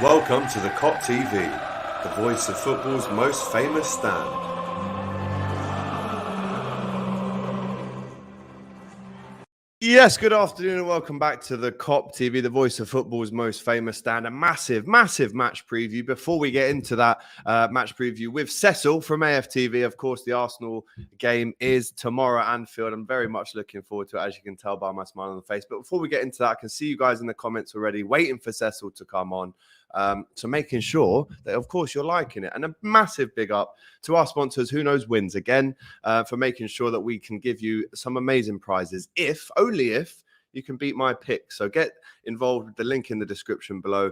Welcome to the Kop TV, the voice of football's most famous stand. Yes, good afternoon and welcome back to the Kop TV, the voice of football's most famous stand. A massive match preview. Before we get into that match preview with Cecil from AFTV, of course, the Arsenal game is tomorrow at Anfield. I'm very much looking forward to it, as you can tell by my smile on the face. But before we get into that, I can see you guys in the comments already waiting for Cecil to come on. So making sure that, of course, you're liking it. And a massive big up to our sponsors, Who Knows Wins, again, for making sure that we can give you some amazing prizes, only if you can beat my picks. So get involved with the link in the description below.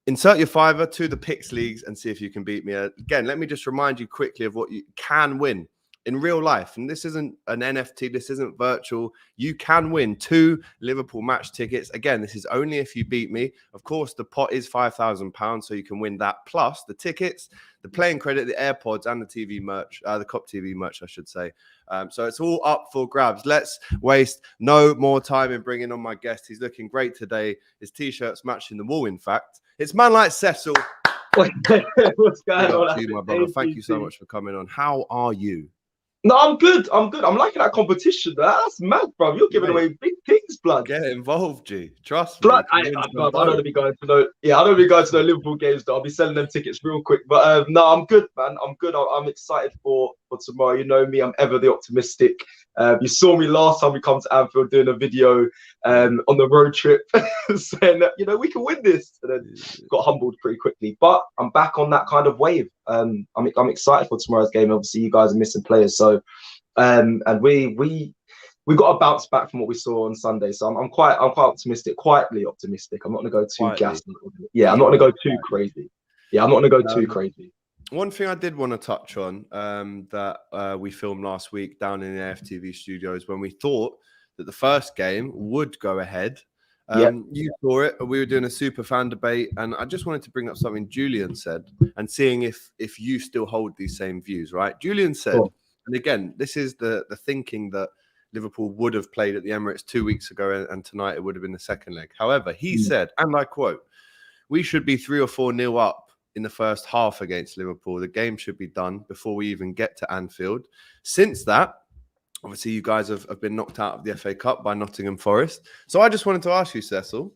Insert your fiver to the picks leagues and see if you can beat me. Again, let me just remind you quickly of what you can win in real life. And this isn't an NFT. This isn't virtual. You can win 2 Liverpool match tickets. Again, this is only if you beat me. Of course, the pot is £5,000, so you can win that. Plus the tickets, the playing credit, the AirPods, and the TV merch, the Kop TV merch, I should say. So it's all up for grabs. Let's waste no more time in bringing on my guest. He's looking great today. His T-shirt's matching the wall, in fact. It's man like Cecil. What's going on? You, my brother. Thank you so much for coming on. How are you? No, I'm good. I'm liking that competition. That's mad, bro. You're giving away big things, blood. Get involved, G. Trust me. I don't want to be going to no. Yeah, I don't be going to no Liverpool games. Though I'll be selling them tickets real quick. But no, I'm good, man. I'm good. I'm excited for tomorrow. You know me. I'm ever the optimistic. You saw me last time we come to Anfield doing a video on the road trip, saying that we can win this, and then got humbled pretty quickly. But I'm back on that kind of wave. I'm excited for tomorrow's game. Obviously, you guys are missing players, so and we got to bounce back from what we saw on Sunday. So I'm quite optimistic, quietly optimistic. I'm not going to go too gassed. Yeah, I'm not going to go too crazy. Yeah, I'm not going to go too crazy. One thing I did want to touch on that we filmed last week down in the AFTV studios when we thought that the first game would go ahead. You saw it. We were doing a super fan debate, and I just wanted to bring up something Julian said and seeing if you still hold these same views, right? Julian said, and again, this is the thinking that Liverpool would have played at the Emirates 2 weeks ago, and tonight it would have been the second leg. However, he said, and I quote, "We should be 3 or 4-0 up in the first half against Liverpool. The game should be done before we even get to Anfield." Since that, obviously, you guys have been knocked out of the FA Cup by Nottingham Forest. So I just wanted to ask you, Cecil.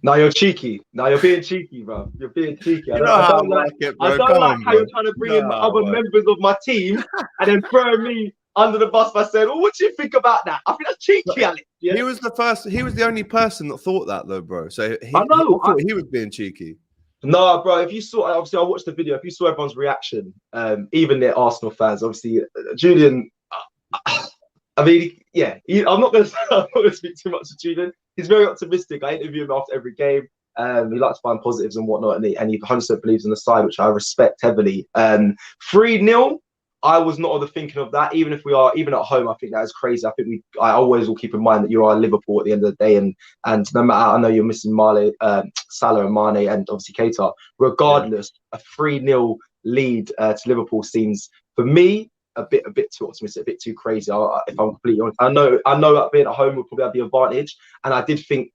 Now you're cheeky. Now you're being cheeky, bro. You're being cheeky. I don't like it, bro. I don't like how you're trying to bring in other members of my team and then throw me under the bus by saying, "Oh, what do you think about that?" I think that's cheeky, Alex. Yeah? He was the only person that thought that, though, bro. So he was being cheeky. No, bro, if you saw, obviously I watched the video, if you saw everyone's reaction, even the Arsenal fans, obviously, Julian, I mean, yeah, I'm not going to speak too much to Julian. He's very optimistic. I interview him after every game. He likes to find positives and whatnot, and he 100% believes in the side, which I respect heavily. 3-0, I was not of the thinking of that. Even at home, I think that is crazy. I think I always will keep in mind that you are Liverpool at the end of the day, and no matter, I know you're missing Salah and Mane, and obviously Keita. Regardless, a 3-0 lead to Liverpool seems, for me, a bit too optimistic, a bit too crazy. If I'm completely honest, I know that being at home would probably have the advantage, and I did think,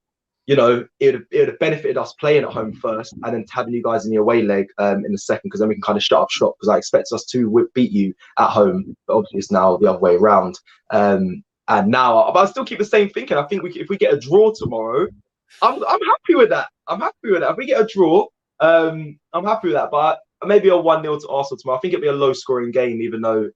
it would have benefited us playing at home first and then having you guys in the away leg in the second, because then we can kind of shut up shop, because I expect us to beat you at home, but obviously it's now the other way around. And now, but I still keep the same thinking. I think if we get a draw tomorrow, I'm happy with that. If we get a draw, I'm happy with that. But maybe a 1-0 to Arsenal tomorrow. I think it'll be a low-scoring game, even though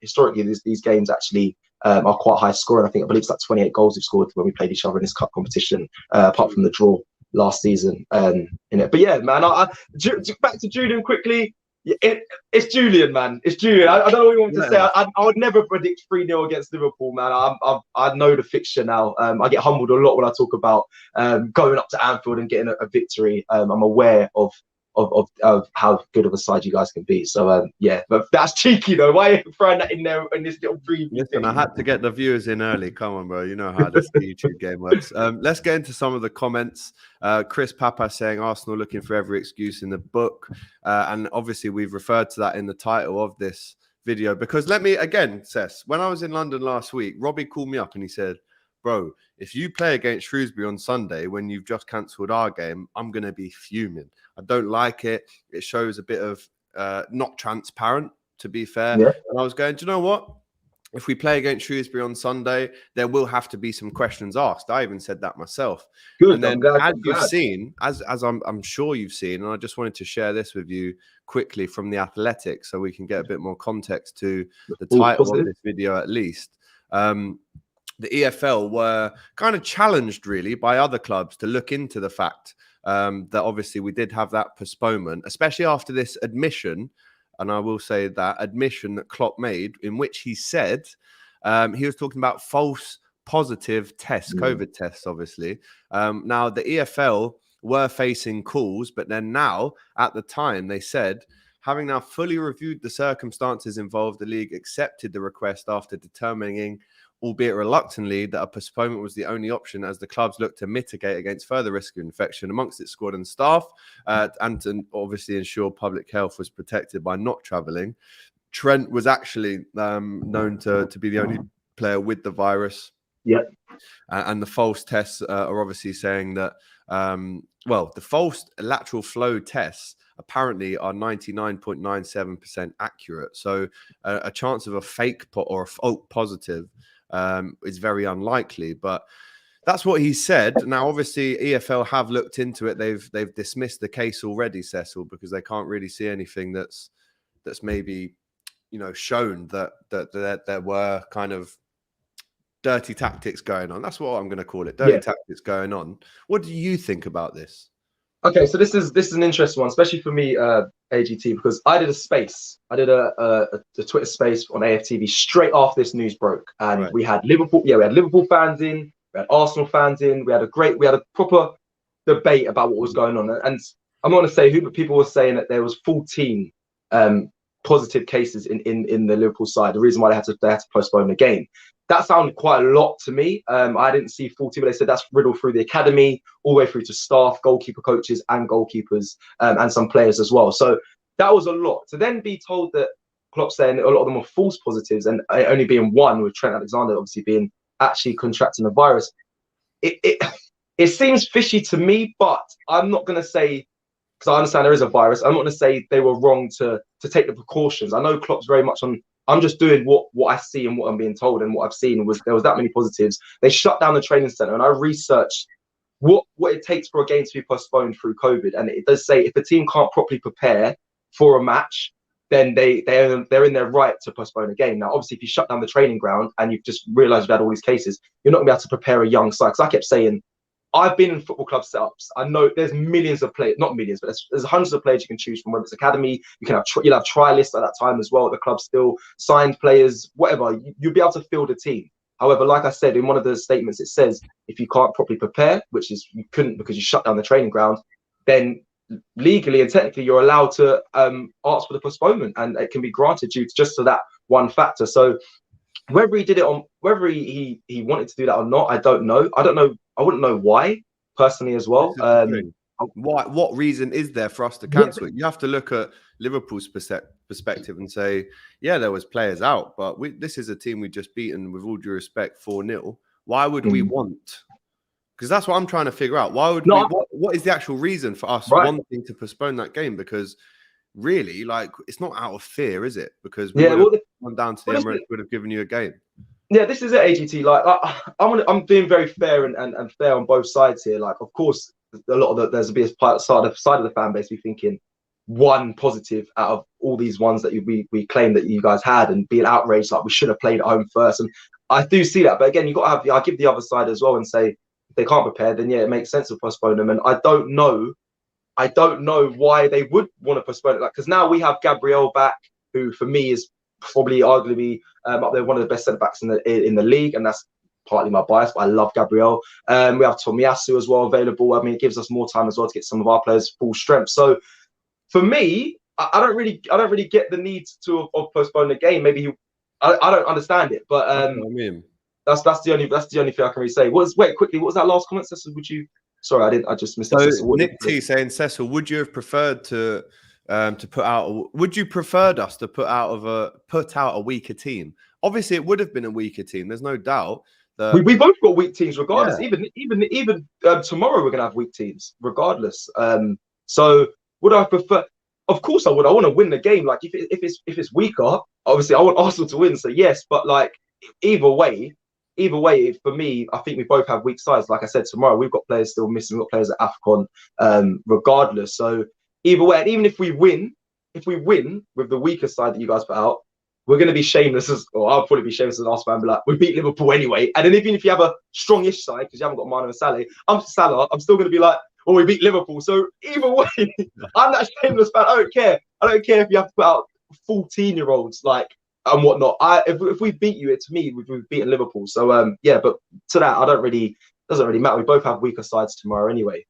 historically these games actually are quite high scoring. I believe it's like 28 goals we've scored when we played each other in this cup competition, apart from the draw last season. In it, but yeah, man. Back to Julian quickly. It's Julian, man. It's Julian. I don't know what you want me to say. I would never predict 3-0 against Liverpool, man. I know the fixture now. I get humbled a lot when I talk about going up to Anfield and getting a victory. I'm aware of how good of a side you guys can be. So yeah, but that's cheeky though. Why are you throwing that in there in this little preview? Listen, I had to get the viewers in early. Come on, bro. You know how this YouTube game works. Let's get into some of the comments. Chris Papa saying Arsenal looking for every excuse in the book. And obviously we've referred to that in the title of this video, because let me again, Cess, when I was in London last week, Robbie called me up and he said, bro, if you play against Shrewsbury on Sunday when you've just cancelled our game, I'm going to be fuming. I don't like it. It shows a bit of not transparent, to be fair. Yeah. And I was going, do you know what? If we play against Shrewsbury on Sunday, there will have to be some questions asked. I even said that myself. Good. And then, I'm glad, as I'm you've glad. seen, as I'm sure you've seen, and I just wanted to share this with you quickly from the Athletic, so we can get a bit more context to the title of this video, at least. The EFL were kind of challenged, really, by other clubs to look into the fact that obviously we did have that postponement, especially after this admission. And I will say that admission that Klopp made, in which he said he was talking about false positive tests, COVID tests, obviously. Now, the EFL were facing calls, but then now, at the time, they said, having now fully reviewed the circumstances involved, the league accepted the request after determining, albeit reluctantly, that a postponement was the only option as the clubs looked to mitigate against further risk of infection amongst its squad and staff, and to obviously ensure public health was protected by not travelling. Trent was actually known to be the only player with the virus. Yeah. And the false tests are obviously saying that, the false lateral flow tests apparently are 99.97% accurate. So a chance of a fake or a false positive is very unlikely, but that's what he said. Now, obviously, EFL have looked into it. They've dismissed the case already, Cecil, because they can't really see anything that's maybe, shown that there were kind of dirty tactics going on. That's what I'm going to call it. Dirty tactics going on. What do you think about this? Okay, so this is an interesting one, especially for me, AGT, because I did a space. I did a Twitter space on AFTV straight after this news broke, and we had Liverpool. Yeah, we had Liverpool fans in, we had Arsenal fans in. We had a proper debate about what was going on. And I'm not going to say who, but people were saying that there was 14 positive cases in the Liverpool side. The reason why they had to postpone the game. That sounded quite a lot to me. I didn't see 40, but they said that's riddled through the academy, all the way through to staff, goalkeeper coaches and goalkeepers, and some players as well. So that was a lot. To then be told that Klopp saying a lot of them are false positives, and only being one, with Trent Alexander obviously being actually contracting the virus, it seems fishy to me, but I'm not going to say, because I understand there is a virus, I'm not going to say they were wrong to take the precautions. I know Klopp's very much on, I'm just doing what I see and what I'm being told, and what I've seen was there was that many positives. They shut down the training center, and I researched what it takes for a game to be postponed through COVID, and it does say if the team can't properly prepare for a match, then they're in their right to postpone a game. Now, obviously, if you shut down the training ground and you've just realised you've had all these cases, you're not going to be able to prepare a young side. Because I kept saying, I've been in football club setups. I know there's millions of players, not millions, but there's hundreds of players you can choose from. Whether it's academy, you'll have trialists at that time as well. The club still signed players, whatever. You'll be able to field a team. However, like I said in one of the statements, it says if you can't properly prepare, which is you couldn't because you shut down the training ground, then legally and technically you're allowed to ask for the postponement, and it can be granted due just to that one factor. So whether he did it on, whether he wanted to do that or not, I don't know. I wouldn't know why personally as well. Why? What reason is there for us to cancel it? You have to look at Liverpool's perspective and say, yeah, there was players out, but this is a team we just beaten, with all due respect, 4-0. Why would we want? Because that's what I'm trying to figure out. Why would we? What is the actual reason for us wanting to postpone that game? Because really, like, it's not out of fear, is it? Because we would have gone down to the Emirates, would have given you a game. Yeah, this is it, AGT. Like, I'm being very fair and fair on both sides here. Like, of course, a lot of there's a bit of side of the fan base be thinking one positive out of all these ones that we claim that you guys had, and being outraged like we should have played at home first. And I do see that, but again, you got to have. I give the other side as well and say if they can't prepare, then yeah, it makes sense to postpone them. And I don't know why they would want to postpone it. Like, because now we have Gabriel back, who for me is probably arguably up there one of the best centre backs in the league, and that's partly my bias, but I love Gabriel. We have Tomiyasu as well available. I mean, it gives us more time as well to get some of our players full strength. So for me, I don't really get the need to postpone the game. Maybe I don't understand it, but that's the only thing I can really say. Wait quickly, what was that last comment, Cecil? Sorry, I just missed that. So Nick T saying, Cecil, would you have preferred to put out? Would you preferred us to put out a weaker team? Obviously, it would have been a weaker team. There's no doubt. We both got weak teams regardless. Yeah. Even tomorrow we're gonna have weak teams regardless. So would I prefer? Of course I would. I want to win the game. Like if it's weaker, obviously I want Arsenal to win. So yes, but like either way, for me, I think we both have weak sides. Like I said, tomorrow we've got players still missing. We've got players at AFCON, regardless. So either way, and even if we win with the weaker side that you guys put out, we're going to be shameless or I'll probably be shameless as an Arsenal fan, but like, we beat Liverpool anyway. And then even if you have a strongish side, because you haven't got Mane and Salah, I'm still going to be like, oh, we beat Liverpool. So either way, I'm that shameless fan. I don't care. I don't care if you have to put out 14-year-olds like and whatnot. If we beat you, to me, we've beaten Liverpool. So yeah, but to that, doesn't really matter. We both have weaker sides tomorrow anyway.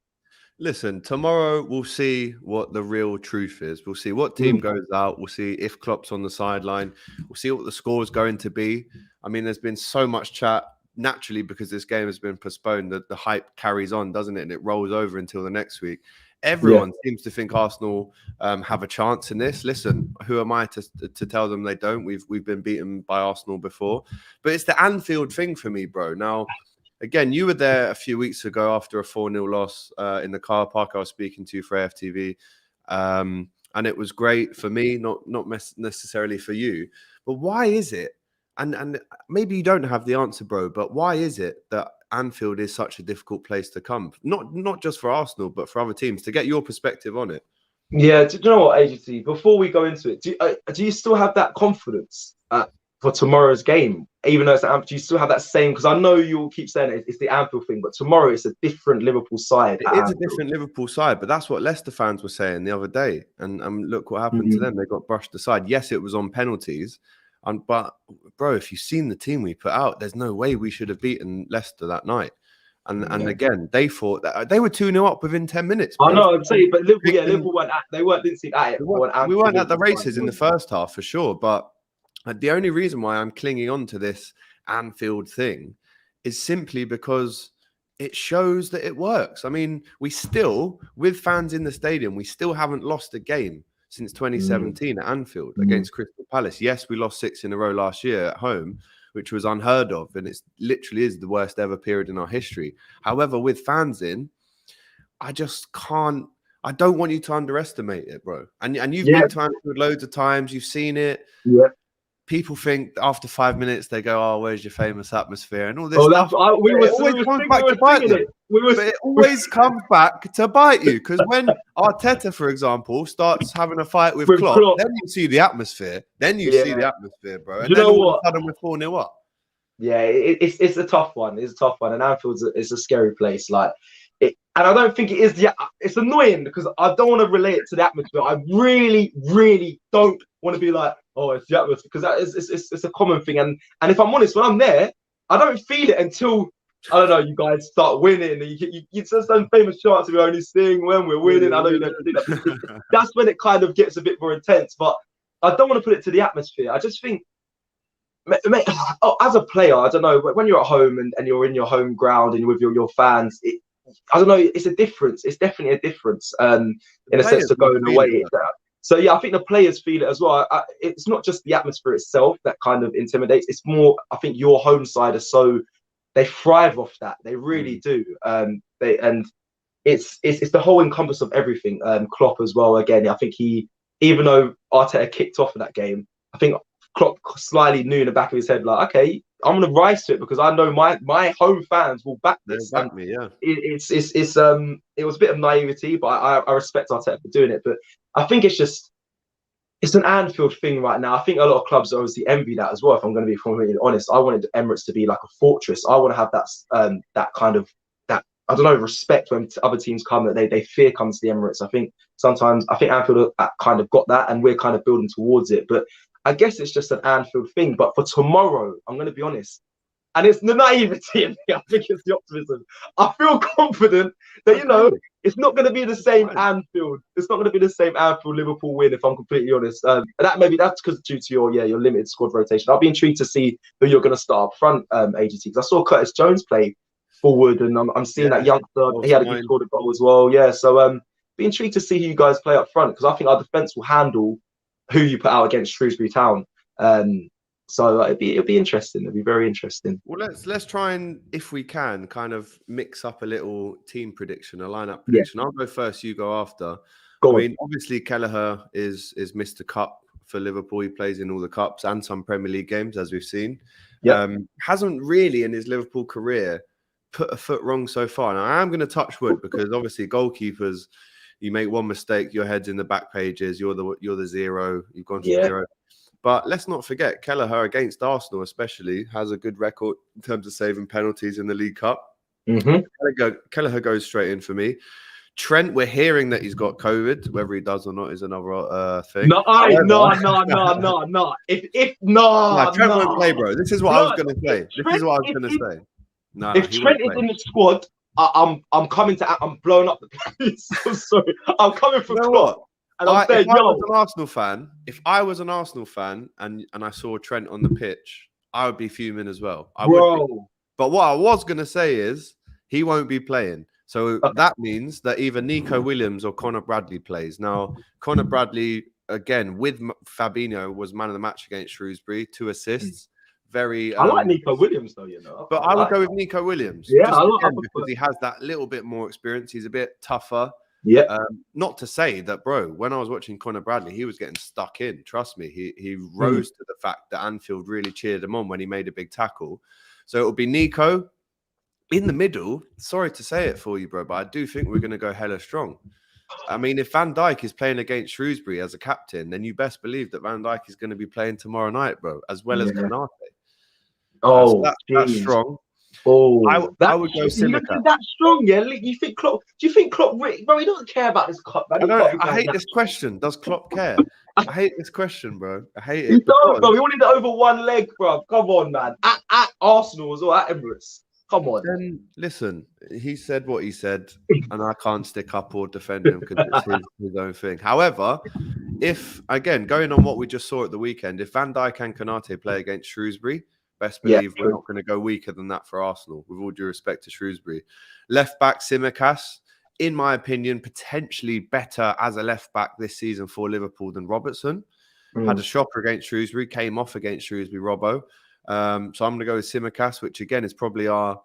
Listen, tomorrow we'll see what the real truth is. We'll see what team goes out. We'll see if Klopp's on the sideline. We'll see what the score is going to be. I mean, there's been so much chat naturally because this game has been postponed. That the hype carries on, doesn't it? And it rolls over until the next week. Everyone seems to think Arsenal have a chance in this. Listen, who am I to tell them they don't? We've been beaten by Arsenal before, but it's the Anfield thing for me, bro. Now, again, you were there a few weeks ago after a 4-0 loss in the car park. I was speaking to you for AFTV, and it was great for me, not necessarily for you. But why is it? And maybe you don't have the answer, bro. But why is it that Anfield is such a difficult place to come? Not just for Arsenal, but for other teams. To get your perspective on it. Yeah, do you know what, agency? Before we go into it, do you still have that confidence for tomorrow's game? Even though it's Anfield, do you still have that same? Because I know you'll keep saying it's the Anfield thing, but tomorrow it's a different Liverpool side. It is a different Liverpool side, but that's what Leicester fans were saying the other day. And look what happened to them. They got brushed aside. Yes, it was on penalties. But, bro, if you've seen the team we put out, there's no way we should have beaten Leicester that night. And again, they thought that they were 2-0 up within 10 minutes. Bro. I know, I'm saying, but Liverpool didn't seem at it. We weren't at the races in the first half for sure. But the only reason why I'm clinging on to this Anfield thing is simply because it shows that it works. I mean, we still, with fans in the stadium, we still haven't lost a game since 2017 at Anfield against Crystal Palace. Yes, we lost 6 in a row last year at home, which was unheard of, and it literally is the worst ever period in our history. However, with fans in, I just can't. I don't want you to underestimate it, bro. And you've been to Anfield loads of times. You've seen it. Yeah. People think after 5 minutes they go, "Oh, where's your famous atmosphere?" and all this stuff. It always comes back to bite you because when Arteta, for example, starts having a fight with Klopp, then you see the atmosphere. Then you see the atmosphere, bro. And then all of a sudden we're 4-0 up. Yeah, it's a tough one. It's a tough one, and Anfield's a scary place. Like, and I don't think it is. It's annoying because I don't want to relate it to the atmosphere. I really, really don't want to be like, oh, it's the atmosphere, because it's a common thing. And if I'm honest, when I'm there, I don't feel it until, I don't know, you guys start winning. And you just some famous chants we only sing when we're winning. I know you don't do that. That's when it kind of gets a bit more intense. But I don't want to put it to the atmosphere. I just think, mate, as a player, I don't know, when you're at home and you're in your home ground and you're with your fans, I don't know, it's a difference. It's definitely a difference in a sense to going away. So yeah, I think the players feel it as well. It's not just the atmosphere itself that kind of intimidates. It's more, I think your home side they thrive off that. They really do. It's the whole encompass of everything. Klopp as well. Again, I think even though Arteta kicked off in that game, I think Klopp slightly knew in the back of his head, like, okay, I'm gonna rise to it because I know my home fans will back this. They'll back me, yeah. It was a bit of naivety, but I respect Arteta for doing it. But I think it's an Anfield thing right now. I think a lot of clubs obviously envy that as well. If I'm going to be completely honest, I wanted Emirates to be like a fortress. I want to have that kind of I don't know, respect when other teams come, that they fear comes to the Emirates. I think Anfield kind of got that, and we're kind of building towards it. But I guess it's just an Anfield thing. But for tomorrow, I'm going to be honest, and it's the naivety in me. I think it's the optimism. I feel confident that, it's not going to be the same Anfield. It's not going to be the same Anfield Liverpool win, if I'm completely honest. That's because due to your limited squad rotation. I'll be intrigued to see who you're going to start up front, AGT, because I saw Curtis Jones play forward, and I'm seeing that youngster. He had a good scored a goal as well. Yeah, so be intrigued to see who you guys play up front, because I think our defence will handle who you put out against Shrewsbury Town. So it'll be interesting. It'll be very interesting. Well, let's try and, if we can, kind of mix up a little team prediction, a lineup Yeah. prediction. I'll go first, you go after. Go I on. mean, obviously Kelleher is Mr. Cup for Liverpool. He plays in all the cups and some Premier League games, as we've seen. Yep. Hasn't really in his Liverpool career put a foot wrong so far. Now I am going to touch wood because obviously goalkeepers, you make one mistake, your head's in the back pages. You're the zero. You've gone to zero. But let's not forget, Kelleher against Arsenal especially has a good record in terms of saving penalties in the League Cup. Kelleher goes straight in for me. Trent, we're hearing that he's got COVID. Whether he does or not is another thing. No. Trent won't play, bro. This is what I was going to say. If Trent is in the squad, I'm coming to. I'm blowing up the place. I'm sorry. I'm coming for Klopp. And I'm saying, if I was an Arsenal fan and I saw Trent on the pitch, I would be fuming as well. I would be. But what I was going to say is he won't be playing. So that means that either Nico Williams or Connor Bradley plays. Now, Connor Bradley, again, with Fabinho, was man of the match against Shrewsbury, 2 assists. Very. I like Nico Williams, though, you know. But I would go with Nico Williams. Yeah, because he has that little bit more experience. He's a bit tougher. Yeah. Not to say that, bro, when I was watching Connor Bradley, he was getting stuck in. Trust me. He rose to the fact that Anfield really cheered him on when he made a big tackle. So it will be Nico. In the middle, sorry to say it for you, bro, but I do think we're going to go hella strong. I mean, if Van Dijk is playing against Shrewsbury as a captain, then you best believe that Van Dijk is going to be playing tomorrow night, bro, as well as Konate. So that's strong. I would go Simica. That's strong, yeah. You think Klopp? Do you think Klopp? Bro, he doesn't care about this cup, man. I hate this question. Does Klopp care? I hate this question, bro. I hate it. He don't, bro. He wanted it over one leg, bro. Come on, man. At Arsenal as well, at Emirates. Come on. Then listen, he said what he said, and I can't stick up or defend him because it's his own thing. However, if again going on what we just saw at the weekend, if Van Dijk and Konate play against Shrewsbury, best believe we're not going to go weaker than that for Arsenal. With all due respect to Shrewsbury, left back Tsimikas, in my opinion, potentially better as a left back this season for Liverpool than Robertson. Had a shocker against Shrewsbury, came off against Shrewsbury, Robbo. So I'm going to go with Tsimikas, which again is probably our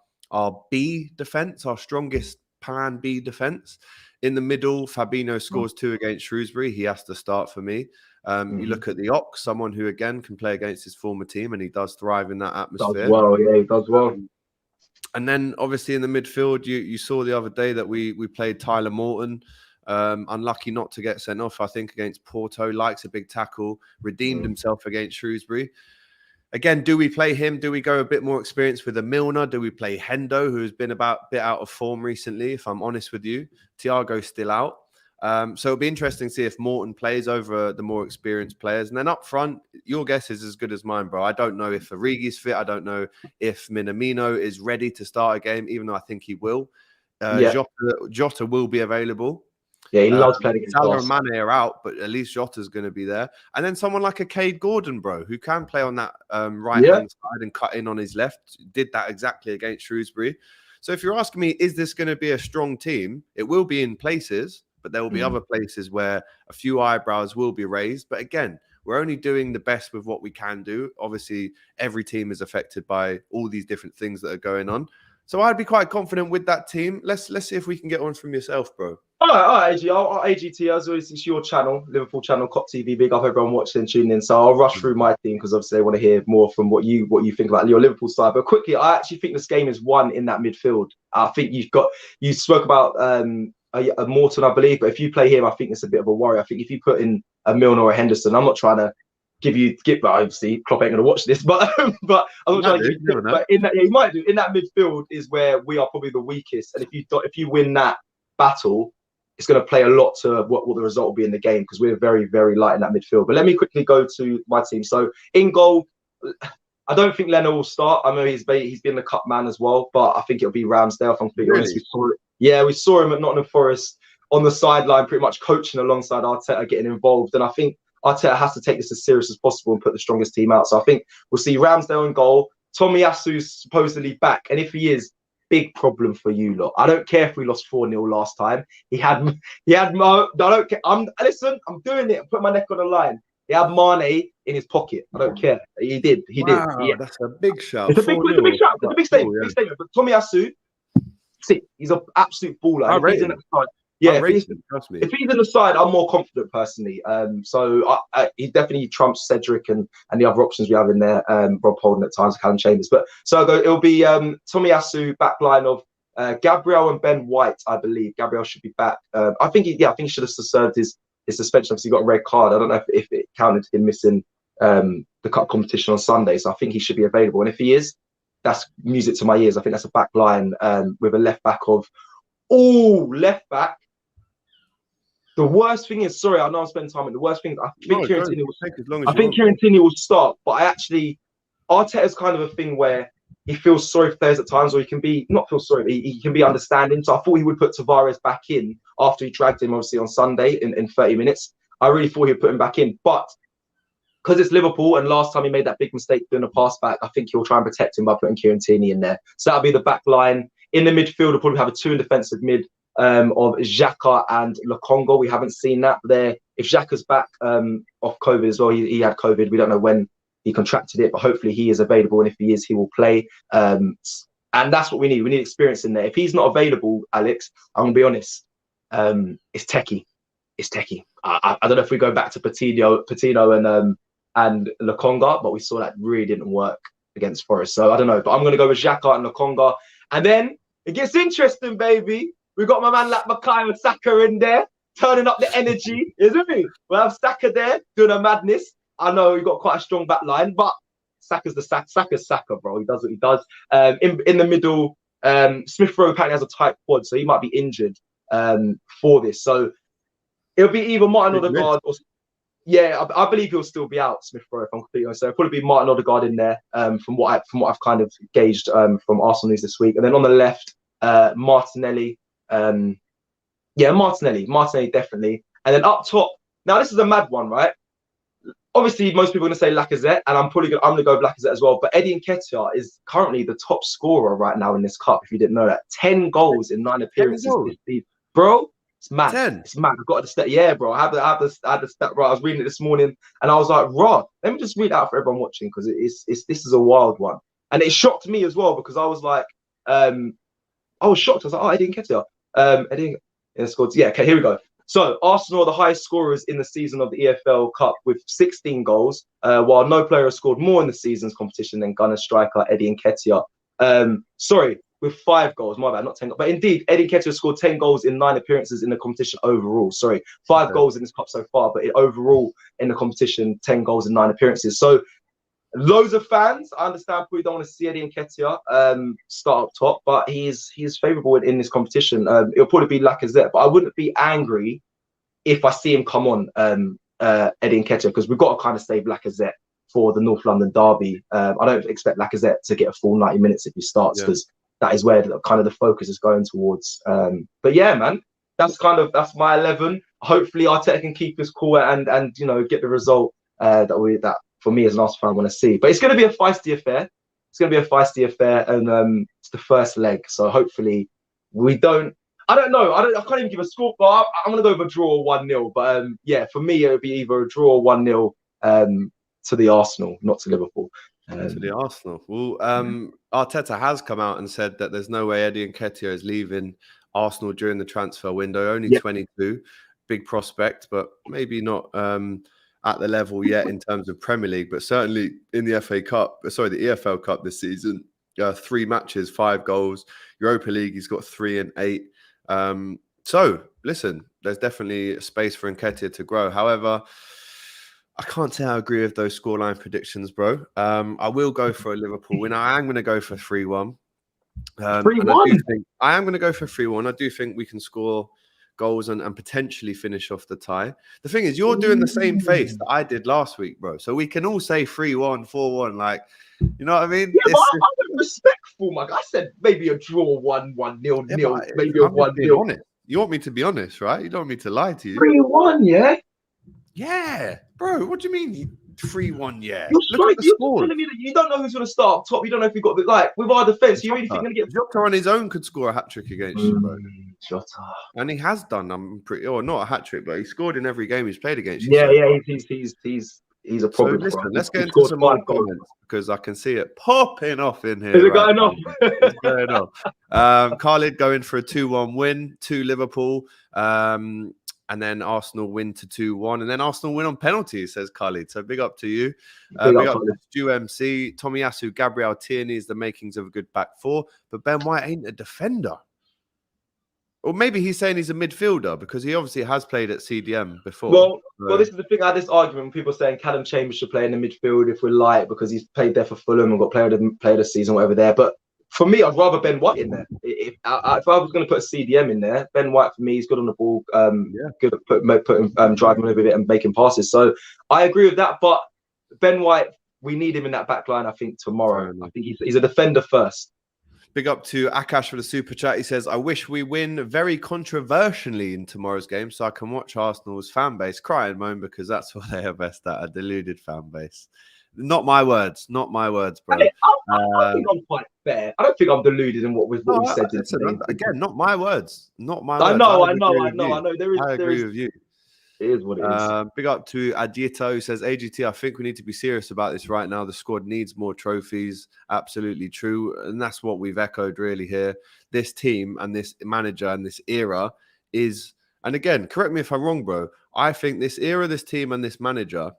B defence, our strongest plan B defence. In the middle, Fabinho scores 2 against Shrewsbury. He has to start for me. You look at the Ox, someone who again can play against his former team, and he does thrive in that atmosphere. Does well, yeah, he does well. And then obviously in the midfield, you saw the other day that we played Tyler Morton. Unlucky not to get sent off, I think, against Porto. Likes a big tackle, redeemed himself against Shrewsbury. Again, do we play him? Do we go a bit more experience with a Milner? Do we play Hendo, who's been a bit out of form recently, if I'm honest with you? Thiago's still out. So it'll be interesting to see if Morton plays over the more experienced players. And then up front, your guess is as good as mine, bro. I don't know if Origi's fit. I don't know if Minamino is ready to start a game, even though I think he will. Jota will be available. Yeah, he loves playing against Salah and Mane are out, but at least Jota's going to be there. And then someone like a Cade Gordon, bro, who can play on that right-hand side and cut in on his left. Did that exactly against Shrewsbury. So if you're asking me, is this going to be a strong team? It will be in places, but there will be other places where a few eyebrows will be raised. But again, we're only doing the best with what we can do. Obviously, every team is affected by all these different things that are going on. So I'd be quite confident with that team. Let's see if we can get one from yourself, bro. All right, AG. AGT, as always, it's your channel, Liverpool channel, Kop TV. Big up everyone watching and tuning in. So I'll rush through my team because obviously I want to hear more from what you think about your Liverpool side. But quickly, I actually think this game is won in that midfield. I think you spoke about a Morton, I believe, but if you play him, I think it's a bit of a worry. I think if you put in a Milner or a Henderson, I'm not trying to but obviously Klopp ain't going to watch this, but I'm not trying to give but in that, he might do. In that midfield is where we are probably the weakest, and if you win that battle, it's going to play a lot to what the result will be in the game because we're very, very light in that midfield. But let me quickly go to my team. So in goal, I don't think Leno will start. I know he's been the cup man as well, but I think it'll be Ramsdale. If I'm completely honest, we saw him at Nottingham Forest on the sideline, pretty much coaching alongside Arteta, getting involved, and I think Arteta has to take this as serious as possible and put the strongest team out. So I think we'll see Ramsdale in goal. Tomiyasu's supposedly back, and if he is, big problem for you lot. I don't care if we lost 4-0 last time. He had I don't care. I'm doing it. I'm putting my neck on the line. He had Mane in his pocket. I don't care. He did. Wow, did. Yeah. that's a big shout. It's a big shout. It's a big statement. Big statement. But Tomiyasu, see, he's an absolute baller. I rate him. Trust me. If he's in the side, I'm more confident personally. So he definitely trumps Cedric and the other options we have in there. Rob Holden at times, Callum Chambers. But so it'll be Tomiyasu, back line of Gabriel and Ben White, I believe. Gabriel should be back. I think he should have served his suspension. Obviously, he got a red card. I don't know if it counted him missing the cup competition on Sunday. So I think he should be available. And if he is, that's music to my ears. I think that's a back line with a left back of left back. The worst thing is, sorry, I know I'm spending time. The worst thing is, I think Kieran Tierney will start, but Arteta's kind of a thing where he feels sorry for players at times, or he can be not feel sorry, but he can be understanding. So I thought he would put Tavares back in after he dragged him obviously on Sunday in 30 minutes. I really thought he'd put him back in, but because it's Liverpool and last time he made that big mistake doing a pass back, I think he'll try and protect him by putting Kieran Tierney in there. So that'll be the back line. In the midfield, we'll probably have a 2 in defensive mid. Of Xhaka and Lokonga. We haven't seen that there. If Xhaka's back off COVID as well, he had COVID. We don't know when he contracted it, but hopefully he is available. And if he is, he will play. And that's what we need. We need experience in there. If he's not available, Alex, I'm going to be honest, it's techie. It's techie. I don't know if we go back to Patino and Lokonga, but we saw that really didn't work against Forest. So I don't know, but I'm going to go with Xhaka and Lokonga. And then it gets interesting, baby. We got my man like Bukayo Saka in there, turning up the energy, isn't he? We'll have Saka there doing a madness. I know we've got quite a strong back line, but Saka's Saka, bro. He does what he does. In the middle, Smith Rowe apparently has a tight quad, so he might be injured for this. So it'll be either Martin Odegaard or I believe he'll still be out, Smith Rowe, if I'm completely honest. So it'll probably be Martin Odegaard in there, from what I've kind of gauged from Arsenal news this week. And then on the left, Martinelli. Martinelli definitely. And then up top, now this is a mad one, right? Obviously, most people are going to say Lacazette, and I'm going to go with Lacazette as well. But Eddie Nketiah is currently the top scorer right now in this cup. If you didn't know that, 10 goals in 9 appearances. Bro, it's mad. 10. It's mad. I've got the stat. Yeah, bro. I had the stat right. I was reading it this morning, and I was like, "Raw." Let me just read it out for everyone watching because this is a wild one, and it shocked me as well because I was like, I was shocked. I was like, "Oh, Eddie Nketiah." Eddie scored. Yeah, okay, here we go. So Arsenal are the highest scorers in the season of the EFL Cup with 16 goals, while no player has scored more in the season's competition than Gunner striker Eddie Nketiah. With 5 goals, my bad, not 10. But indeed, Eddie Nketiah scored 10 goals in 9 appearances in the competition overall. 5 goals in this cup so far, but overall in the competition, 10 goals in 9 appearances. So loads of fans. I understand people don't want to see Eddie Nketiah start up top, but he is favourable in this competition. It'll probably be Lacazette, but I wouldn't be angry if I see him come on Eddie Nketiah, because we've got to kind of save Lacazette for the North London derby. I don't expect Lacazette to get a full 90 minutes if he starts, because that is where the focus is going towards. But yeah, man, that's my 11. Hopefully Arteta can keep his cool and get the result that for me as an Arsenal fan I want to see. But it's going to be a feisty affair. And it's the first leg. So hopefully we don't. I don't know. I can't even give a score. But I'm going to go with a draw 1-0. But for me, it would be either a draw 1-0 to the Arsenal, not to Liverpool. To the Arsenal. Well, Arteta has come out and said that there's no way Eddie Nketiah is leaving Arsenal during the transfer window. Only 22. Big prospect, but maybe not at the level yet in terms of Premier League, but certainly in the the EFL Cup this season, 3 matches, 5 goals. Europa League, he's got 3 and 8. So listen, there's definitely a space for Nketiah to grow. However, I can't say I agree with those scoreline predictions, bro. I will go for a Liverpool win. I am going to go for 3-1. 3-1? I am going to go for 3-1. I do think we can score goals and potentially finish off the tie. The thing is, you're doing the same face that I did last week, bro. So we can all say 3-1, 4-1, like, you know what I mean? Yeah, but I'm respectful, man. I said maybe a draw 1-1, 0-0, maybe a 1-0. You want me to be honest, right? You don't want me to lie to you. 3-1, yeah? Yeah, bro. What do you mean 3-1? Yeah. You're telling me that you don't know who's going to start up top. You don't know if you've got with our defense. You really think you're going to get Jota on his own could score a hat trick against you, bro. Jota. And he has done, I'm pretty, or not a hat trick, but he scored in every game he's played against you. Yeah, he's a problem. So listen, let's get He into scored some more 5 goals. comments because I can see it popping off in here. Is it right going now. off? It's going off. Khalid going for a 2-1 win to Liverpool. And then Arsenal win to 2-1. And then Arsenal win on penalties, says Khalid. So big up to you. Big up to Stu MC. Tomiyasu, Gabriel Tierney is the makings of a good back four. But Ben White ain't a defender. Or maybe he's saying he's a midfielder because he obviously has played at CDM before. Well, this is the thing. I had this argument when people saying Callum Chambers should play in the midfield if we're light because he's played there for Fulham and got player of the season, whatever there. But for me, I'd rather Ben White in there. If I was going to put a CDM in there, Ben White for me, he's good on the ball, good at putting driving over it and making passes. So I agree with that. But Ben White, we need him in that back line, I think, tomorrow. I think he's a defender first. Big up to Akash for the super chat. He says, I wish we win very controversially in tomorrow's game so I can watch Arsenal's fan base cry and moan because that's what they are best at, a deluded fan base. Not my words, bro. I think I'm quite fair. I don't think I'm deluded in what we said. Listen, again, not my words. Not my words. I know. I agree with you. It is what it is. Big up to Adieto, who says, AGT, I think we need to be serious about this right now. The squad needs more trophies. Absolutely true. And that's what we've echoed really here. This team and this manager and this era is, and again, correct me if I'm wrong, bro. I think this era, this team and this manager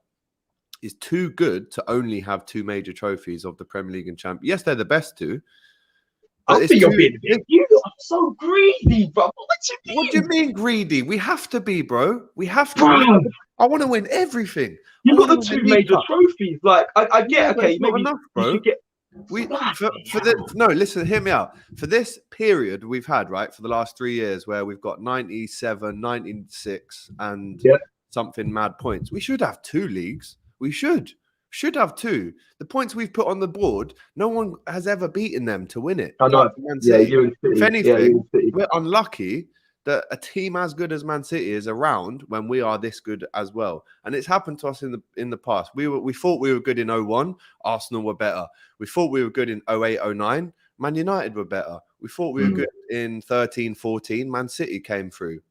is too good to only have 2 major trophies of the Premier League and Champions. Yes, they're the best 2. I think you're being you are so greedy, bro. What do you mean greedy? We have to be, bro. We have to. Bro. I want to win everything. You've got the 2 major trophies. Like I get, okay, maybe enough, bro. Listen, hear me out. For this period we've had, right, for the last 3 years, where we've got 97, 96, and something mad points, we should have 2 leagues. We should have 2. The points we've put on the board, no one has ever beaten them to win it. I know. If anything, we're unlucky that a team as good as Man City is around when we are this good as well. And it's happened to us in the past. We thought we were good in 01. Arsenal were better. We thought we were good in 08, 09. Man United were better. We thought we were good in 13, 14. Man City came through.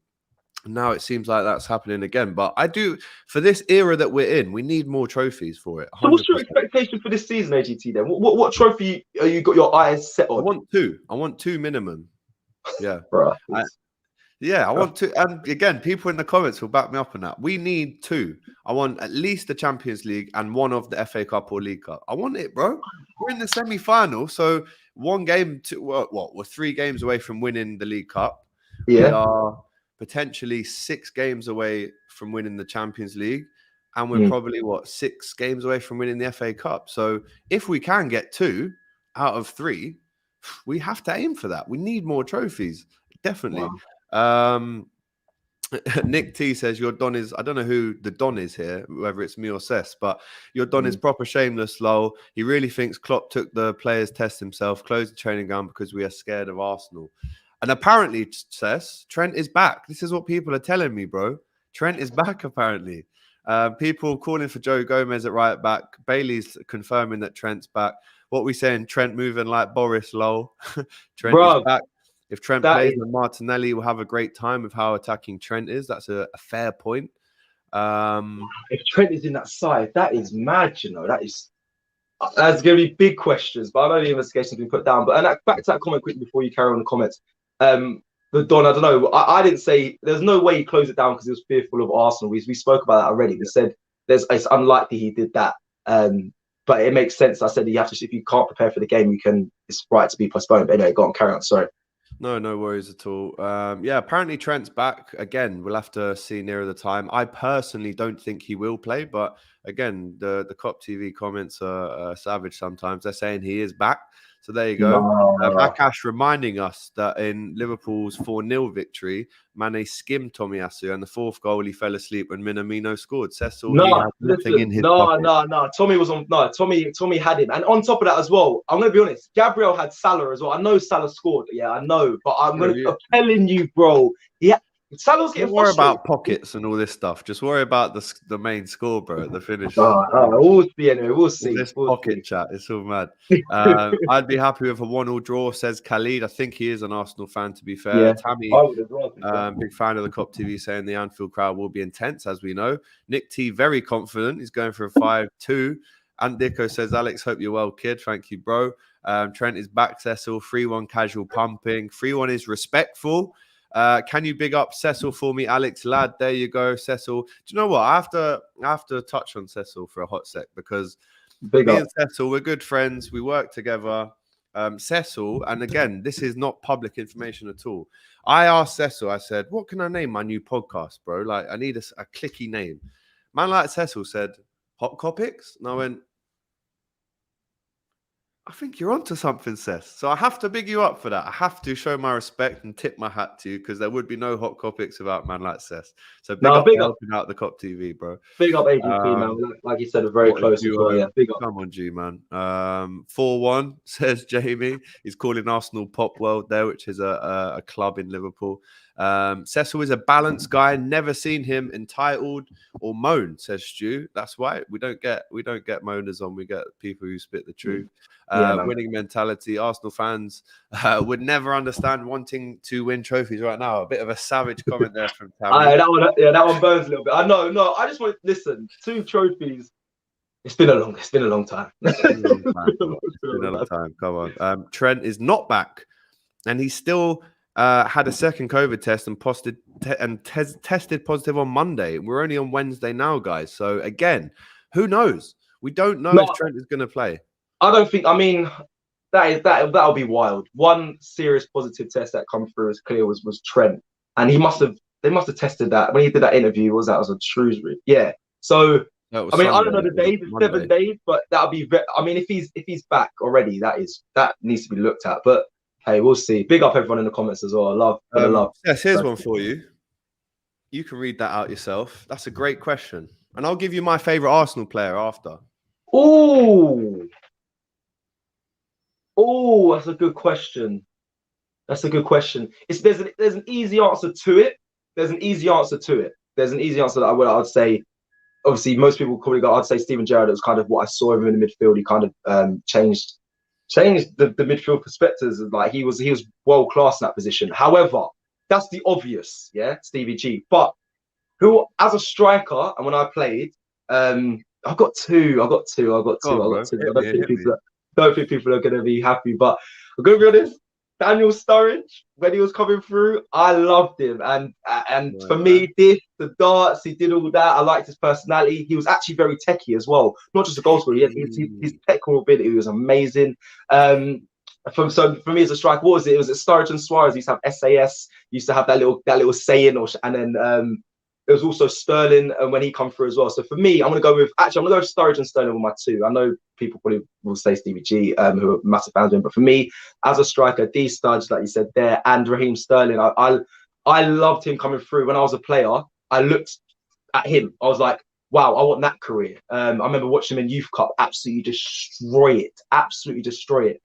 Now it seems like that's happening again. But I do, for this era that we're in, we need more trophies for it. 100%. So what's your expectation for this season, AGT, then? What trophy are you got your eyes set on? I want 2 minimum. Yeah. Bro. I want 2. And again, people in the comments will back me up on that. We need 2. I want at least the Champions League and 1 of the FA Cup or League Cup. I want it, bro. We're in the semi-final. So 1 game to we're 3 games away from winning the League Cup. Yeah. We are potentially 6 games away from winning the Champions League, and we're probably 6 games away from winning the FA Cup. So if we can get 2 out of 3, we have to aim for that. We need more trophies, definitely. Wow. Nick T says your Don is, I don't know who the Don is here, whether it's me or Cess, but your Don is proper shameless, lol. He really thinks Klopp took the players test himself, closed the training ground because we are scared of Arsenal. And apparently, Cess, Trent is back. This is what people are telling me, bro. Trent is back, apparently. People calling for Joe Gomez at right back. Bailey's confirming that Trent's back. What we saying? Trent moving like Boris, lol. Trent is back. If Trent plays, then Martinelli will have a great time with how attacking Trent is. That's a fair point. If Trent is in that side, that is mad, you know. That's going to be big questions, but I know the investigation's been put down. But back to that comment quickly before you carry on the comments. The Don, I don't know. I didn't say there's no way he closed it down because he was fearful of Arsenal. We spoke about that already. We said it's unlikely he did that. But it makes sense. I said you have to, if you can't prepare for the game, it's right to be postponed. But anyway, go on, carry on. Sorry. No worries at all. Apparently Trent's back. Again, we'll have to see nearer the time. I personally don't think he will play, but again, the Kop TV comments are savage sometimes. They're saying he is back. So there you go. Akash reminding us that in Liverpool's 4-0 victory, Mane skimmed Tomiyasu, and the 4th goal he fell asleep when Minamino scored. Cecil, Tommy was on. No, Tommy had him, and on top of that as well, I'm going to be honest. Gabriel had Salah as well. I know Salah scored. Yeah, I know, but I'm telling you, bro. Salah's getting Don't worry frustrated. about pockets and all this stuff. Just worry about the main score, bro. At the finish. We'll see anyway. We'll see. All this We'll pocket see. chat. It's all mad. I'd be happy with a 1-1 draw, says Khalid. I think he is an Arsenal fan, to be fair. Yeah, Tammy, I would as well. big fan of the Kop TV, saying the Anfield crowd will be intense, as we know. Nick T, very confident. He's going for a 5-2. And Dicko says, Alex, hope you're well, kid. Thank you, bro. Trent is back, Cecil. 3-1 casual pumping. 3-1 is respectful. Can you big up Cecil for me, Alex lad? There you go, Cecil. Do you know what? I have to touch on Cecil for a hot sec, because me and Cecil, we're good friends. We work together. Cecil, and again, this is not public information at all. I asked Cecil, I said, what can I name my new podcast, bro? Like, I need a clicky name. Man like Cecil said, Hot Copics? And I went, I think you're onto something, Seth. So I have to big you up for that. I have to show my respect and tip my hat to you, because there would be no Hot Copics without man like Seth. So big up helping out the Kop TV, bro. Big up AGP, man. Like you said, very close as well. Yeah, big up. Come on, G, man. 4-1, says Jamie. He's calling Arsenal Pop World there, which is a club in Liverpool. Cecil is a balanced guy. Never seen him entitled or moan, says Stu. That's why we don't get moaners on. We get people who spit the truth. Winning mentality. Arsenal fans would never understand wanting to win trophies right now. A bit of a savage comment there from Tammy. That one burns a little bit. I know. I just want to listen. 2 trophies. It's been a long time. It's been a long time. Come on. Trent is not back, and he's still had a second COVID test and tested positive on Monday. We're only on Wednesday now, guys. So again, who knows? We don't know if Trent is going to play. I don't think. I mean, that'll be wild. One serious positive test that come through as clear was Trent, and they must have tested that when he did that interview. Was at Shrewsbury? Yeah. So I mean, Sunday, I don't know the days. It's 7 days, but that'll be. I mean, if he's back already, that needs to be looked at. But hey, we'll see. Big up everyone in the comments as well. Love. Yes, here's one for you. You can read that out yourself. That's a great question, and I'll give you my favorite Arsenal player after. Oh, that's a good question. There's an easy answer to it. There's an easy answer that I'd say. Obviously, most people probably I'd say Steven Gerrard. It was kind of what I saw him in the midfield. He kind of changed the midfield perspectives. Like he was world class in that position. However, that's the obvious, yeah, Stevie G. But who, as a striker, and when I played, I've got two. I don't think people are going to be happy, but I'm going to be honest. Daniel Sturridge, when he was coming through, I loved him, and for me, the darts, he did all that. I liked his personality. He was actually very techie as well, not just a goal scorer. His technical ability was amazing. So for me as a striker, what was it? It was Sturridge and Suarez used to have SAS, used to have that little saying, and then it was also Sterling when he come through as well. So for me, I'm gonna go with Sturridge and Sterling with my 2. I know people probably will say Stevie G, who are massive fans of him, but for me, as a striker, D Studge, like you said there, and Raheem Sterling, I loved him coming through. When I was a player, I looked at him. I was like, wow, I want that career. I remember watching him in Youth Cup absolutely destroy it.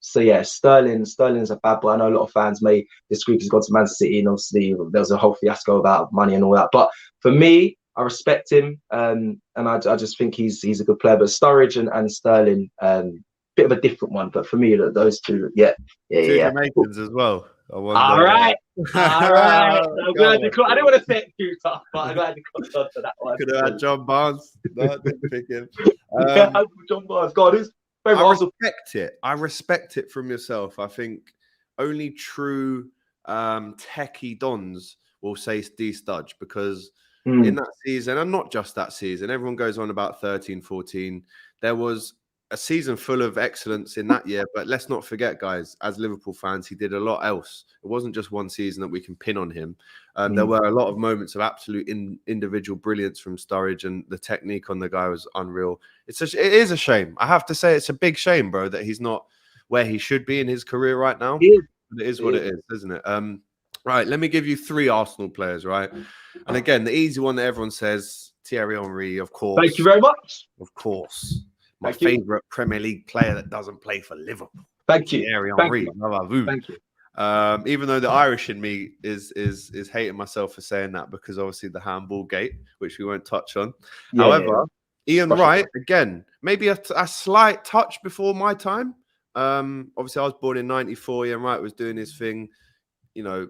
So yeah, Sterling's a bad boy. I know a lot of fans may disagree because he's gone to Man City, and obviously there was a whole fiasco about money and all that. But for me, I respect him, and I just think he's a good player. But Sturridge and Sterling, bit of a different one. But for me, those two, yeah. Two Jamaicans as well. All right. I'm glad you I didn't want to say it too tough, but I'm glad you caught on to that one. Could have had John Barnes. No, didn't pick him. John Barnes. God, who's I respect it from yourself. I think only true techie dons will say D Studge, because in that season, and not just that season, everyone goes on about 13-14. There was a season full of excellence in that year, but let's not forget, guys, as Liverpool fans, he did a lot else. It wasn't just one season that we can pin on him. There were a lot of moments of absolute individual brilliance from Sturridge, and the technique on the guy was unreal. It is a shame. I have to say, it's a big shame, bro, that he's not where he should be in his career right now. But it is what it is, isn't it? Right, let me give you 3 Arsenal players, right? And again, the easy one that everyone says, Thierry Henry, of course. Thank you very much. Of course. My favourite Premier League player that doesn't play for Liverpool. Thank you. Thierry Henry. Thank you. Even though the Irish in me is hating myself for saying that, because obviously the handball gate, which we won't touch on. Yeah, However, Ian Russia. Wright, again, maybe a slight touch before my time. Obviously, I was born in '94. Ian Wright was doing his thing, you know,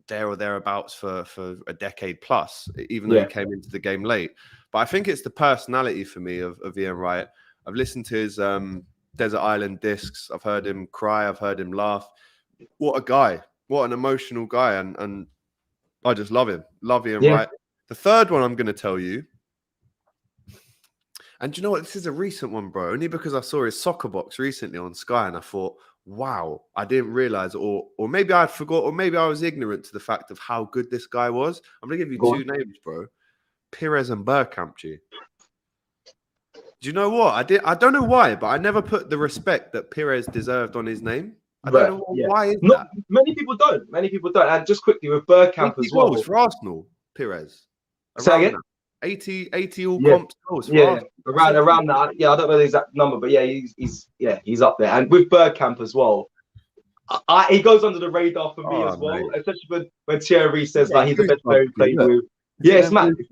there or thereabouts for a decade plus, even though he came into the game late. But I think it's the personality for me of Ian Wright. I've listened to his Desert Island discs. I've heard him cry. I've heard him laugh. What a guy. What an emotional guy. And I just love him. Love Ian Wright. The third one I'm going to tell you, and do you know what? This is a recent one, bro. Only because I saw his soccer box recently on Sky and I thought, wow, I didn't realize, or maybe I forgot, or maybe I was ignorant to the fact of how good this guy was. I'm going to give you two names, bro. Pires and Bergkamp, G. Do you know what? I don't know why, but I never put the respect that Pires deserved on his name. I don't know why is that. Many people don't. And just quickly with Bergkamp as well. Goals for Arsenal, Pires. Say again? 80 all comps goals for Arsenal. Around that. Yeah, I don't know the exact number, but yeah, he's up there. And with Bergkamp as well, he goes under the radar for me as well, especially when Thierry says like he's the best player he played with. Yeah, it's mad. Do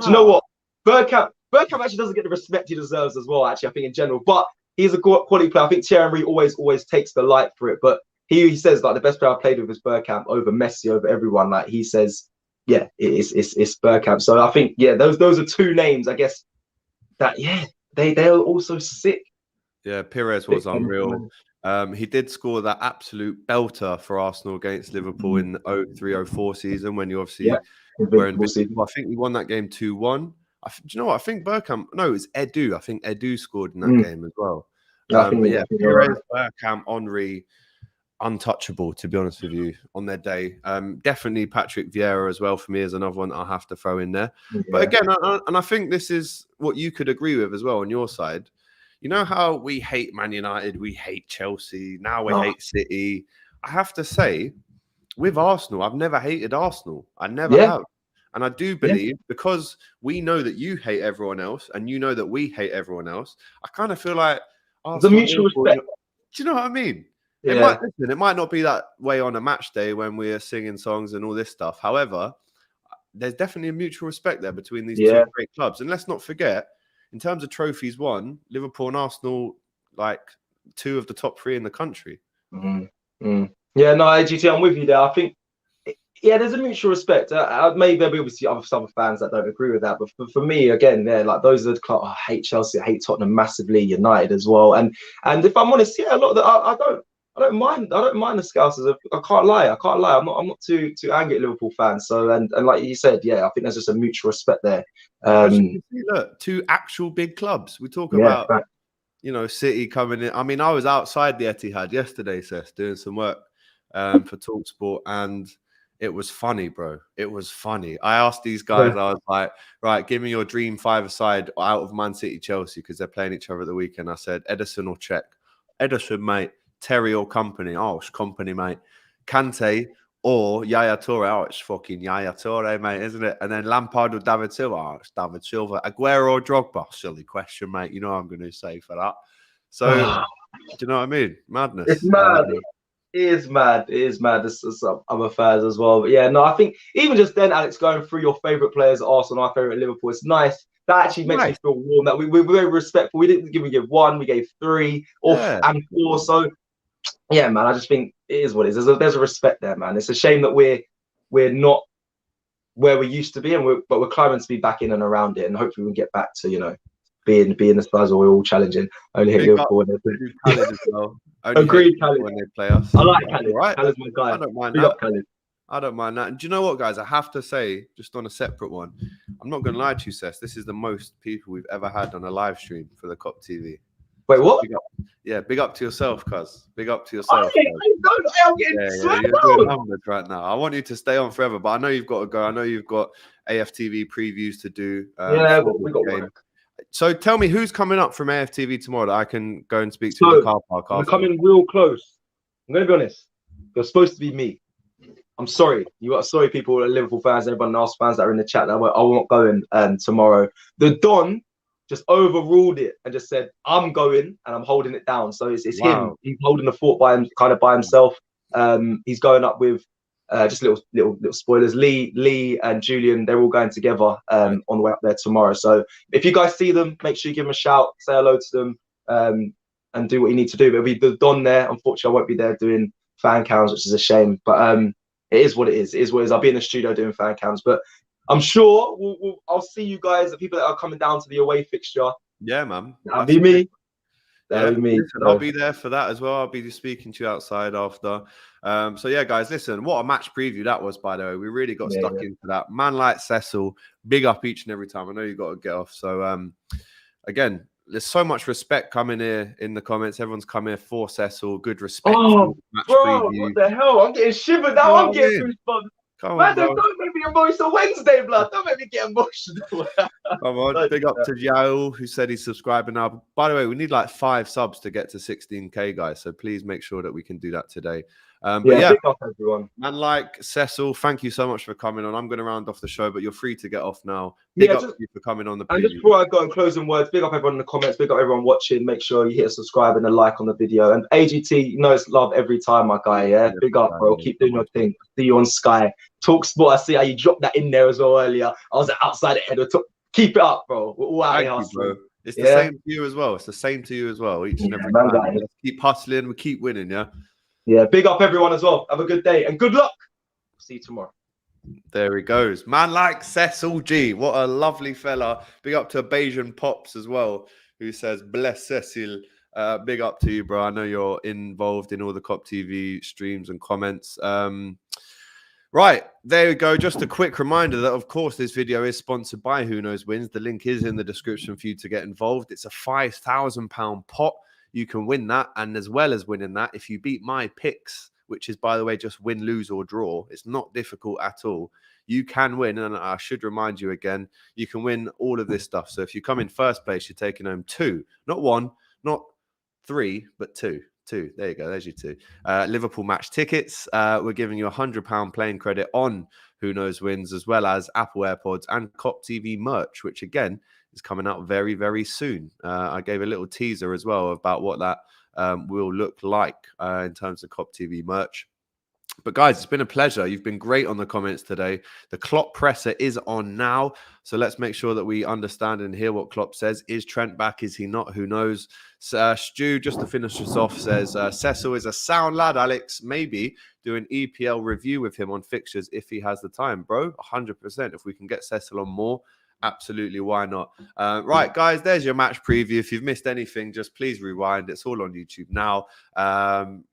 you know what? Bergkamp actually doesn't get the respect he deserves as well, actually, I think in general. But he's a quality player. I think Thierry always takes the light for it. But he says like the best player I played with is Bergkamp over Messi, over everyone. Like he says, yeah, it's Bergkamp. So I think those are two names, I guess, that they're also sick. Yeah, Pires was unreal. He did score that absolute belter for Arsenal against Liverpool in the 03-04 season when you obviously were in. I think he won that game 2-1. Do you know what? I think Bergkamp. No, it was Edu. I think Edu scored in that game as well. Pires, Bergkamp, Henry, untouchable, to be honest with you, on their day. Definitely Patrick Vieira as well for me is another one that I'll have to throw in there. But again, I think this is what you could agree with as well on your side. You know how we hate Man United, we hate Chelsea, now we hate City. I have to say, with Arsenal, I've never hated Arsenal. I never have. And I do believe, because we know that you hate everyone else and you know that we hate everyone else, I kind of feel like the mutual respect. Do you know what I mean? Yeah. It might not be that way on a match day when we're singing songs and all this stuff. However, there's definitely a mutual respect there between these two great clubs. And let's not forget, in terms of trophies won, Liverpool and Arsenal, like two of the top three in the country. Yeah, no, AGT, I'm with you there. I think, there's a mutual respect. Maybe there'll be obviously other fans that don't agree with that, but for me, again, like those are the clubs. I hate Chelsea, I hate Tottenham massively, United as well. And if I'm honest, a lot of the, I don't mind the Scousers. I can't lie. I'm not too angry at Liverpool fans. So and like you said, I think there's just a mutual respect there. Look, two actual big clubs. We talk about City coming in. I mean, I was outside the Etihad yesterday, Seth, doing some work for TalkSport, and it was funny, bro. It was funny. I asked these guys, I was like, right, give me your dream five-a-side out of Man City, Chelsea, because they're playing each other at the weekend. I said, Ederson or Czech. Ederson, mate. Terry or Company. Oh, it's Company, mate. Kante or Yaya Toure. Oh, it's fucking Yaya Toure, mate, isn't it? And then Lampard or David Silva. Oh, it's David Silva. Aguero or Drogba. Silly question, mate. You know what I'm going to say for that. So, do you know what I mean? Madness. It's mad. It is mad. There's other fans as well. But I think even just then, Alex, going through your favourite players, Arsenal, our favourite Liverpool, it's nice. That actually makes me feel warm. That we're very respectful. We didn't give one, we gave three and four. So, man, I just think it is what it is. There's a respect there, man. It's a shame that we're not where we used to be, but we're climbing to be back in and around it, and hopefully we can get back to being the Spurs where we're all challenging. Only hit Liverpool when they play. As well. Agreed, Khaled. When they play us. I like Khaled. Right. Khaled's my guy. I don't mind Big that. up, Khaled. I don't mind that. And do you know what, guys? I have to say, just on a separate one, I'm not going to lie to you, Seth. This is the most people we've ever had on a live stream for the Kop TV. Wait, what? Big up to yourself, cuz. Big up to yourself. I'm getting you're doing numbers right now. I want you to stay on forever, but I know you've got to go. I know you've got AFTV previews to do. We got work. So tell me, who's coming up from AFTV tomorrow that I can go and speak to in the car park? We're coming real close. I'm going to be honest. You're supposed to be me. I'm sorry. Sorry, people, Liverpool fans, everyone else fans that are in the chat. I will not go in tomorrow. The Don just overruled it and just said, I'm going and I'm holding it down. So it's him. He's holding the fort by himself. He's going up with just little spoilers. Lee and Julian, they're all going together on the way up there tomorrow. So if you guys see them, make sure you give them a shout, say hello to them, and do what you need to do. But it'll be the Don there. Unfortunately, I won't be there doing fan cams, which is a shame. But it is what it is. It is what it is. I'll be in the studio doing fan cams. But I'm sure I'll see you guys, the people that are coming down to the away fixture. Yeah, man. That'll be me. That'll be me. I'll be there for that as well. I'll be speaking to you outside after. So yeah, guys, listen, what a match preview that was, by the way. We really got stuck into that. Man like Cecil, big up each and every time. I know you got to get off. So again, there's so much respect coming here in the comments. Everyone's come here for Cecil. Good respect. Oh, bro, what the hell? I'm getting shivered now. I'm getting goosebumps. Come man, on, bro. don't make me emotional Wednesday, blood. Don't make me get emotional. Come on, big up to Yael, who said he's subscribing now. By the way, we need like 5 subs to get to 16K, guys. So please make sure that we can do that today. But yeah, big up everyone. Man like Cecil, thank you so much for coming on. I'm going to round off the show, but you're free to get off now. Big up to you for coming on the preview. And just before I go and closing words, big up everyone in the comments, big up everyone watching. Make sure you hit a subscribe and a like on the video. And AGT, you know it's love every time, my guy. Yeah, big up, bro. Keep doing your thing. See you on Sky. Talk Sport. I see how you dropped that in there as well earlier. I was outside the head of talk. Keep it up, bro. We're all out here, bro. It's the same to you as well. It's the same to you as well. Each and every time. Let's keep hustling. We keep winning, yeah? Yeah, big up everyone as well. Have a good day and good luck. See you tomorrow. There he goes. Man like Cecil G. What a lovely fella. Big up to Bayesian Pops as well, who says, bless Cecil. Big up to you, bro. I know you're involved in all the Kop TV streams and comments. Right, there we go. Just a quick reminder that, of course, this video is sponsored by Who Knows Wins. The link is in the description for you to get involved. It's a £5,000 pot. You can win that. And as well as winning that, if you beat my picks, which is, by the way, just win, lose, or draw, it's not difficult at all. You can win. And I should remind you again, you can win all of this stuff. So if you come in first place, you're taking home 2, not 1, not 3, but 2. There you go. There's your 2. Liverpool match tickets. We're giving you £100 playing credit on Who Knows Wins, as well as Apple AirPods and Kop TV merch, which again is coming out very, very soon. I gave a little teaser as well about what that will look like in terms of Kop TV merch. But guys, it's been a pleasure. You've been great on the comments today. The Klopp presser is on now. So let's make sure that we understand and hear what Klopp says. Is Trent back? Is he not? Who knows? Stu, just to finish us off, says, Cecil is a sound lad, Alex. Maybe do an EPL review with him on fixtures if he has the time. Bro, 100%. If we can get Cecil on more, absolutely, why not? Right, guys, there's your match preview. If you've missed anything, just please rewind. It's all on YouTube now.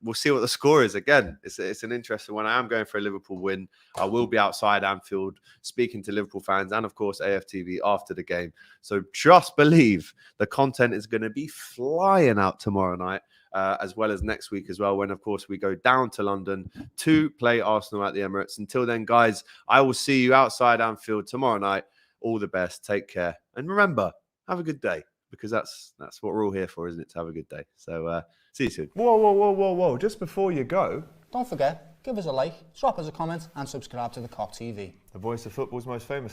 We'll see what the score is. Again, it's an interesting one. I am going for a Liverpool win. I will be outside Anfield speaking to Liverpool fans and, of course, AFTV after the game. So just believe the content is going to be flying out tomorrow night. As well as next week as well, when, of course, we go down to London to play Arsenal at the Emirates. Until then, guys, I will see you outside Anfield tomorrow night. All the best. Take care. And remember, have a good day, because that's what we're all here for, isn't it? To have a good day. So see you soon. Whoa. Just before you go, don't forget, give us a like, drop us a comment and subscribe to the Kop TV. The voice of football's most famous.